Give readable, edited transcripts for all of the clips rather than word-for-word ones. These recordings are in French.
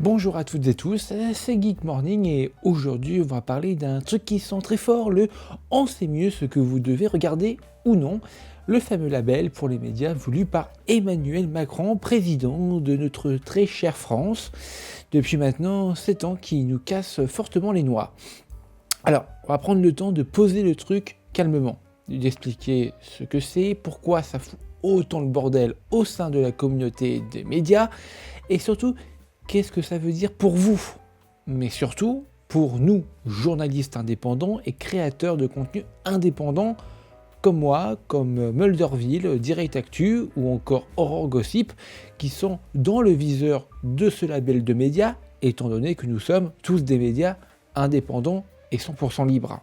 Bonjour à toutes et tous, c'est Geek Morning et aujourd'hui on va parler d'un truc qui sent très fort, le «On sait mieux ce que vous devez regarder ou non», le fameux label pour les médias voulu par Emmanuel Macron, président de notre très chère France, depuis maintenant 7 ans qui nous casse fortement les noix. Alors, on va prendre le temps de poser le truc calmement, d'expliquer ce que c'est, pourquoi ça fout autant le bordel au sein de la communauté des médias, et surtout, qu'est-ce que ça veut dire pour vous, mais surtout pour nous, journalistes indépendants et créateurs de contenu indépendants comme moi, comme Mulderville, Direct Actu ou encore Horror Gossip, qui sont dans le viseur de ce label de médias, étant donné que nous sommes tous des médias indépendants et 100% libres.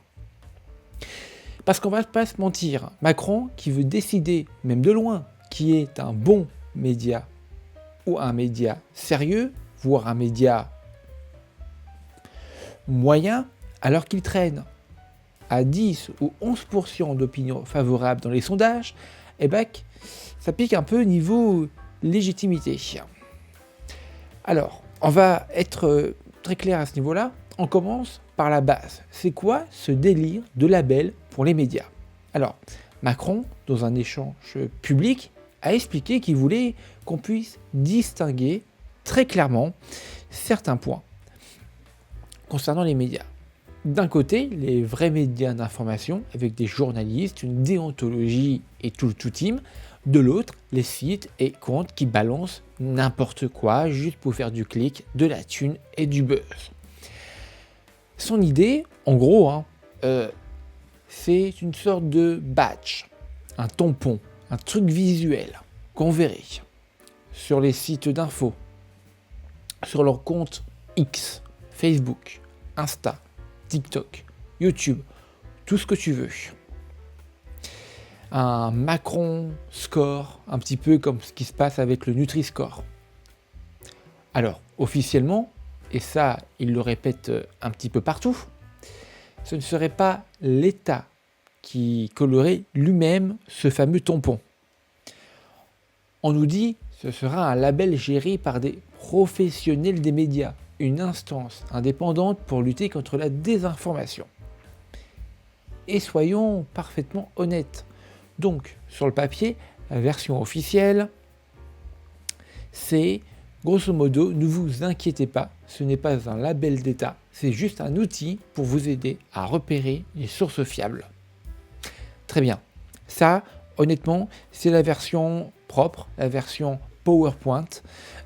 Parce qu'on va pas se mentir, Macron, qui veut décider, même de loin, qui est un bon média ou un média sérieux, voire un média moyen, alors qu'il traîne à 10 ou 11% d'opinion favorable dans les sondages, et ben, ça pique un peu niveau légitimité. Alors, on va être très clair à ce niveau-là. On commence par la base. C'est quoi ce délire de label pour les médias ? Alors, Macron, dans un échange public, a expliqué qu'il voulait qu'on puisse distinguer très clairement certains points concernant les médias. D'un côté, les vrais médias d'information avec des journalistes, une déontologie et tout le tout-team. De l'autre, les sites et comptes qui balancent n'importe quoi juste pour faire du clic, de la thune et du buzz. Son idée, en gros, c'est une sorte de badge, un tampon, un truc visuel qu'on verrait sur les sites d'infos, sur leur compte X, Facebook, Insta, TikTok, YouTube, tout ce que tu veux. Un Macron score, un petit peu comme ce qui se passe avec le Nutri-Score. Alors, officiellement, et ça, il le répète un petit peu partout, ce ne serait pas l'État qui collerait lui-même ce fameux tampon. On nous dit que ce sera un label géré par des professionnels des médias, une instance indépendante pour lutter contre la désinformation. Et soyons parfaitement honnêtes. Donc, sur le papier, la version officielle, c'est grosso modo, ne vous inquiétez pas, ce n'est pas un label d'État, c'est juste un outil pour vous aider à repérer les sources fiables. Très bien. Ça, honnêtement, c'est la version propre, la version PowerPoint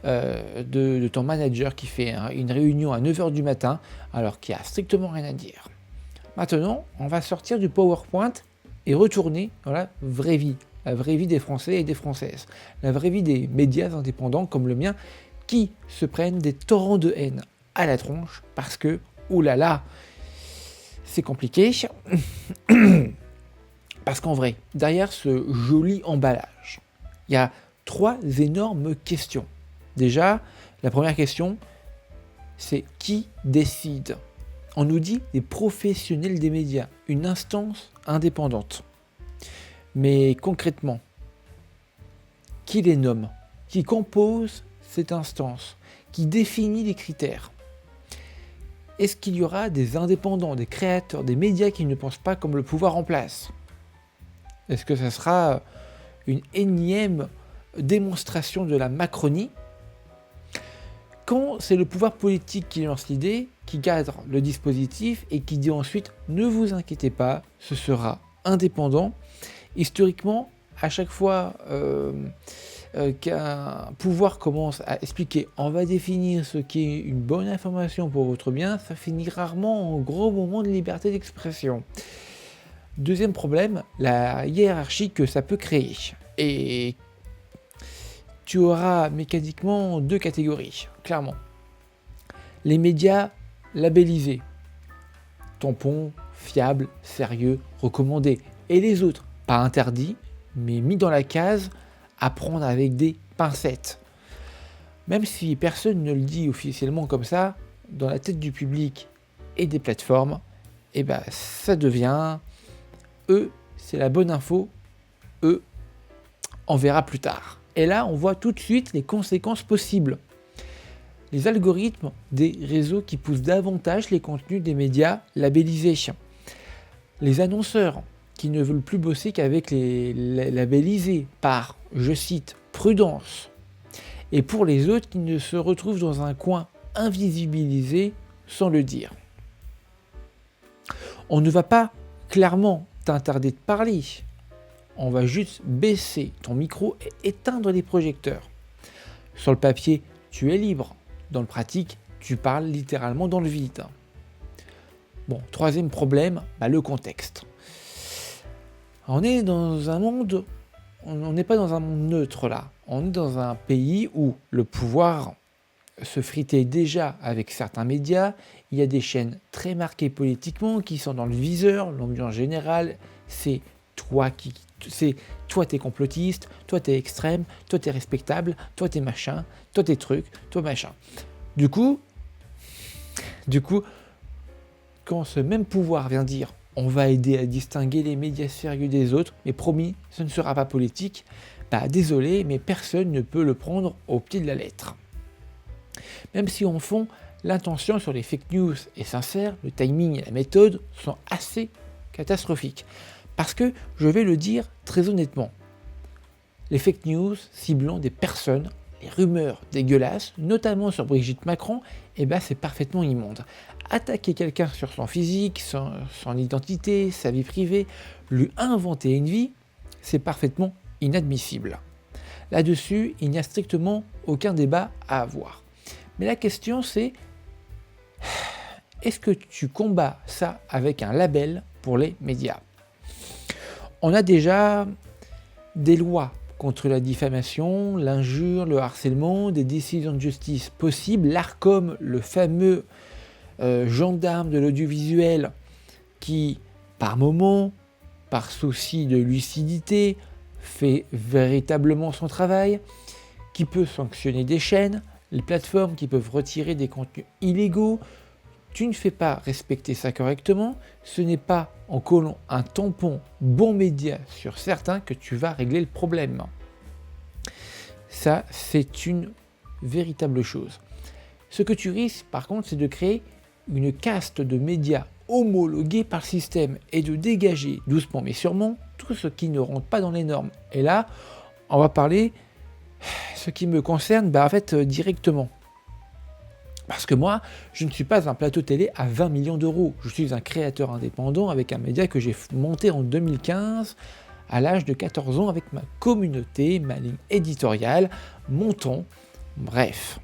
de ton manager qui fait une réunion à 9h du matin alors qu'il n'y a strictement rien à dire. Maintenant, on va sortir du PowerPoint et retourner dans la vraie vie des Français et des Françaises, la vraie vie des médias indépendants comme le mien qui se prennent des torrents de haine à la tronche parce que, oulala, c'est compliqué. Parce qu'en vrai, derrière ce joli emballage, il y a 3 énormes questions. Déjà, la première question, c'est qui décide ? On nous dit les professionnels des médias, une instance indépendante. Mais concrètement, qui les nomme ? Qui compose cette instance ? Qui définit les critères ? Est-ce qu'il y aura des indépendants, des créateurs, des médias qui ne pensent pas comme le pouvoir en place ? Est-ce que ça sera une énième démonstration de la Macronie ? Quand c'est le pouvoir politique qui lance l'idée, qui cadre le dispositif et qui dit ensuite « ne vous inquiétez pas, ce sera indépendant », historiquement, à chaque fois qu'un pouvoir commence à expliquer « on va définir ce qui est une bonne information pour votre bien », ça finit rarement en gros moment de liberté d'expression. Deuxième problème, la hiérarchie que ça peut créer. Et tu auras mécaniquement 2 catégories, clairement. Les médias labellisés, tampons, fiables, sérieux, recommandés. Et les autres, pas interdits, mais mis dans la case à prendre avec des pincettes. Même si personne ne le dit officiellement comme ça, dans la tête du public et des plateformes, et ben ça devient, eux, c'est la bonne info, eux, on verra plus tard. Et là, on voit tout de suite les conséquences possibles. les algorithmes des réseaux qui poussent davantage les contenus des médias labellisés, les annonceurs qui ne veulent plus bosser qu'avec les labellisés par, je cite, prudence, et pour les autres qui ne se retrouvent dans un coin invisibilisé sans le dire. On ne va pas clairement t'interdire de parler, on va juste baisser ton micro et éteindre les projecteurs. Sur le papier, tu es libre, dans le pratique, tu parles littéralement dans le vide. Bon, troisième problème, le contexte. On est dans un monde, on n'est pas dans un monde neutre là, on est dans un pays où le pouvoir se fritait déjà avec certains médias, il y a des chaînes très marquées politiquement qui sont dans le viseur, l'ambiance générale, c'est toi t'es complotiste, toi t'es extrême, toi t'es respectable, toi t'es machin, toi t'es truc, toi machin. Du coup, quand ce même pouvoir vient dire on va aider à distinguer les médias sérieux des autres, mais promis, ce ne sera pas politique, désolé, mais personne ne peut le prendre au pied de la lettre. Même si en fond, l'intention sur les fake news est sincère, le timing et la méthode sont assez catastrophiques. Parce que, je vais le dire très honnêtement, les fake news ciblant des personnes, les rumeurs dégueulasses, notamment sur Brigitte Macron, c'est parfaitement immonde. Attaquer quelqu'un sur son physique, son identité, sa vie privée, lui inventer une vie, c'est parfaitement inadmissible. Là-dessus, il n'y a strictement aucun débat à avoir. Mais la question c'est, est-ce que tu combats ça avec un label pour les médias ? On a déjà des lois contre la diffamation, l'injure, le harcèlement, des décisions de justice possibles. L'Arcom, le fameux gendarme de l'audiovisuel qui, par moment, par souci de lucidité, fait véritablement son travail, qui peut sanctionner des chaînes, les plateformes qui peuvent retirer des contenus illégaux. Tu ne fais pas respecter ça correctement, ce n'est pas en collant un tampon bon média sur certains que tu vas régler le problème. Ça, c'est une véritable chose. Ce que tu risques, par contre, c'est de créer une caste de médias homologués par le système et de dégager doucement mais sûrement tout ce qui ne rentre pas dans les normes. Et là, on va parler ce qui me concerne directement. Parce que moi, je ne suis pas un plateau télé à 20 millions d'euros. Je suis un créateur indépendant avec un média que j'ai monté en 2015 à l'âge de 14 ans avec ma communauté, ma ligne éditoriale, mon ton, bref.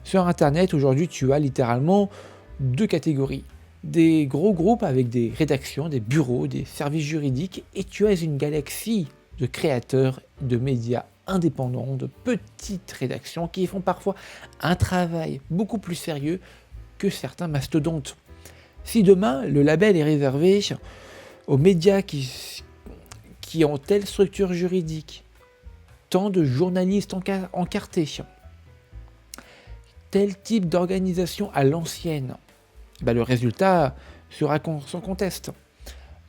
Sur Internet, aujourd'hui, tu as littéralement deux catégories. Des gros groupes avec des rédactions, des bureaux, des services juridiques, et tu as une galaxie de créateurs, de médias indépendants, de petites rédactions qui font parfois un travail beaucoup plus sérieux que certains mastodontes. Si demain, le label est réservé aux médias qui ont telle structure juridique, tant de journalistes encartés, tel type d'organisation à l'ancienne, le résultat sera sans conteste.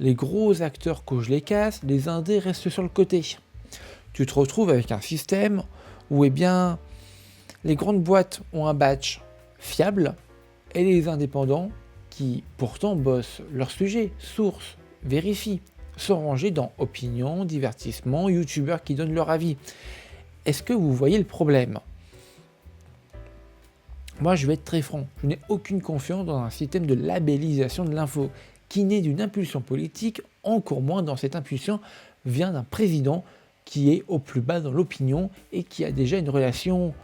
Les gros acteurs cochent les cases, les indés restent sur le côté. Tu te retrouves avec un système où les grandes boîtes ont un badge fiable et les indépendants qui pourtant bossent leur sujet, source, vérifient, sont rangés dans opinion, divertissement, youtubeurs qui donnent leur avis. Est-ce que vous voyez le problème ? Moi, je vais être très franc, je n'ai aucune confiance dans un système de labellisation de l'info qui naît d'une impulsion politique, encore moins dans cette impulsion vient d'un président qui est au plus bas dans l'opinion et qui a déjà une relation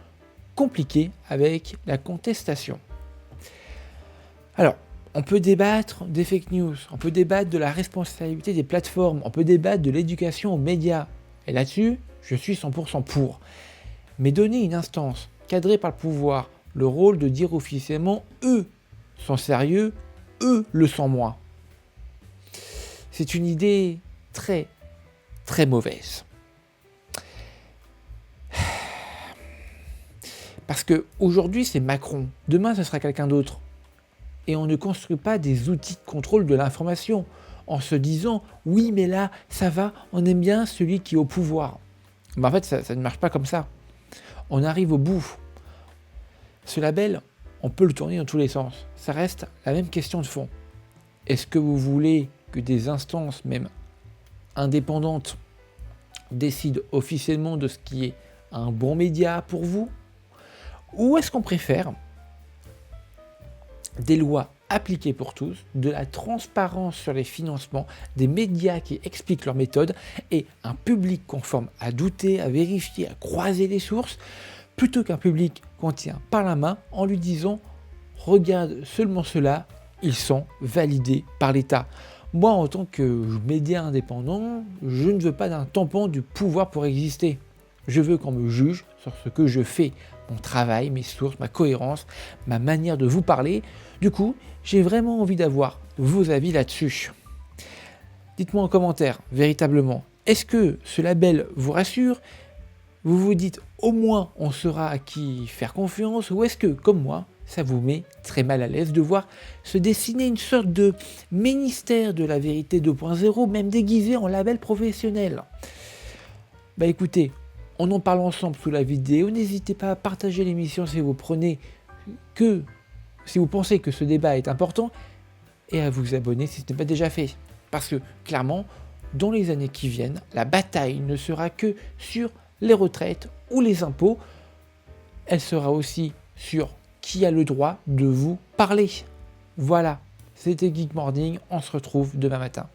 compliquée avec la contestation. Alors, on peut débattre des fake news, on peut débattre de la responsabilité des plateformes, on peut débattre de l'éducation aux médias. Et là-dessus, je suis 100% pour. Mais donner une instance cadrée par le pouvoir le rôle de dire officiellement « eux sont sérieux, eux le sont moins », c'est une idée très, très mauvaise. Parce qu'aujourd'hui, c'est Macron, demain, ce sera quelqu'un d'autre. Et on ne construit pas des outils de contrôle de l'information en se disant « oui, mais là, ça va, on aime bien celui qui est au pouvoir ». En fait, ça ne marche pas comme ça. On arrive au bout. Ce label, on peut le tourner dans tous les sens. Ça reste la même question de fond. Est-ce que vous voulez que des instances, même indépendantes, décident officiellement de ce qui est un bon média pour vous? Ou est-ce qu'on préfère des lois appliquées pour tous, de la transparence sur les financements, des médias qui expliquent leurs méthodes et un public conforme à douter, à vérifier, à croiser les sources, plutôt qu'un public qu'on tient par la main en lui disant « Regarde seulement cela, ils sont validés par l'État ». Moi, en tant que média indépendant, je ne veux pas d'un tampon du pouvoir pour exister. Je veux qu'on me juge sur ce que je fais, mon travail, mes sources, ma cohérence, ma manière de vous parler. Du coup, j'ai vraiment envie d'avoir vos avis là-dessus. Dites-moi en commentaire, véritablement, est-ce que ce label vous rassure? Vous vous dites au moins on saura à qui faire confiance, ou est-ce que, comme moi, ça vous met très mal à l'aise de voir se dessiner une sorte de ministère de la vérité 2.0, même déguisé en label professionnel? Bah écoutez, on en parle ensemble sous la vidéo. N'hésitez pas à partager l'émission si vous pensez que ce débat est important, et à vous abonner si ce n'est pas déjà fait. Parce que clairement, dans les années qui viennent, la bataille ne sera que sur les retraites ou les impôts. Elle sera aussi sur qui a le droit de vous parler. Voilà, c'était Geek Morning, on se retrouve demain matin.